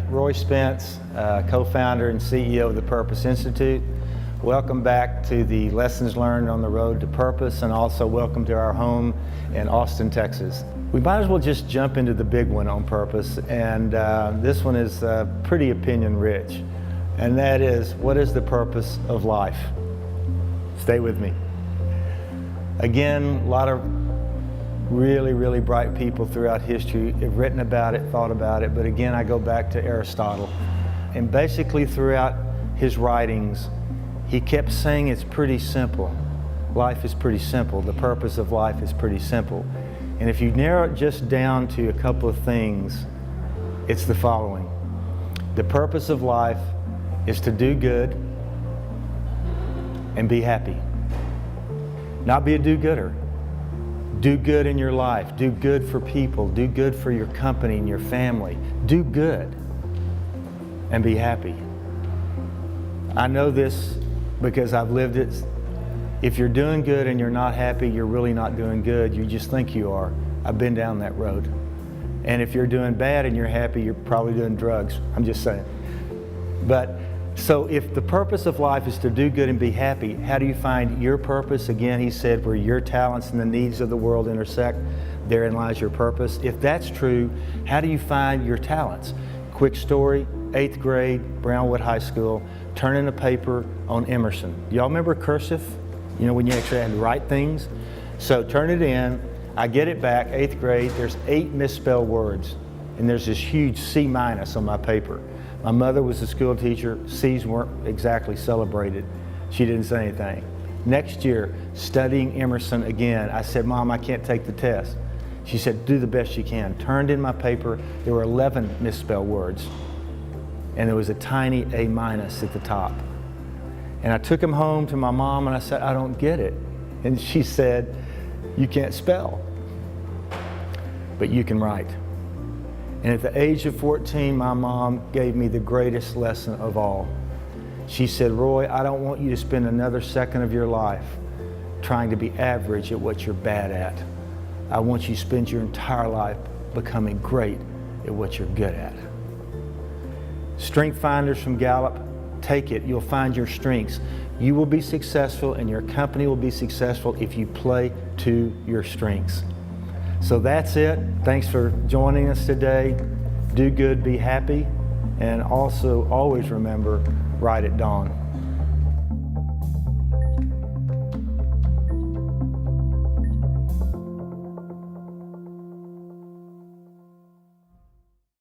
Roy Spence, co-founder and CEO of the Purpose Institute. Welcome back to the Lessons Learned on the Road to Purpose, and also welcome to our home in Austin, Texas. We might as well just jump into the big one on purpose, and this one is pretty opinion rich, and that is, what is the purpose of life? Stay with me. Again, a lot of really bright people throughout history have written about it, thought about it, but again, I go back to Aristotle. And basically throughout his writings, he kept saying it's pretty simple. Life is pretty simple. The purpose of life is pretty simple. And if you narrow it just down to a couple of things, it's the following. The purpose of life is to do good and be happy. Not be a do-gooder. Do good in your life. Do good for people. Do good for your company and your family. Do good and be happy. I know this because I've lived it. If you're doing good and you're not happy, you're really not doing good. You just think you are. I've been down that road. And if you're doing bad and you're happy, you're probably doing drugs. I'm just saying. But so if the purpose of life is to do good and be happy, how do you find your purpose? Again, he said, where your talents and the needs of the world intersect, therein lies your purpose. If that's true, how do you find your talents? Quick story, 8th grade, Brownwood High School, turning a paper on Emerson. Y'all remember cursive? You know, when you actually had to write things? So turn it in, I get it back, 8th grade, there's 8 misspelled words, and there's this huge C- on my paper. My mother was a school teacher. C's weren't exactly celebrated. She didn't say anything. Next year, studying Emerson again, I said, Mom, I can't take the test. She said, do the best you can. Turned in my paper, there were 11 misspelled words, and there was a tiny A- at the top. And I took them home to my mom and I said, I don't get it. And she said, you can't spell, but you can write. And at the age of 14, my mom gave me the greatest lesson of all. She said, Roy, I don't want you to spend another second of your life trying to be average at what you're bad at. I want you to spend your entire life becoming great at what you're good at. Strength Finders from Gallup, take it. You'll find your strengths. You will be successful and your company will be successful if you play to your strengths. So that's it. Thanks for joining us today. Do good, be happy, and also always remember, ride at dawn.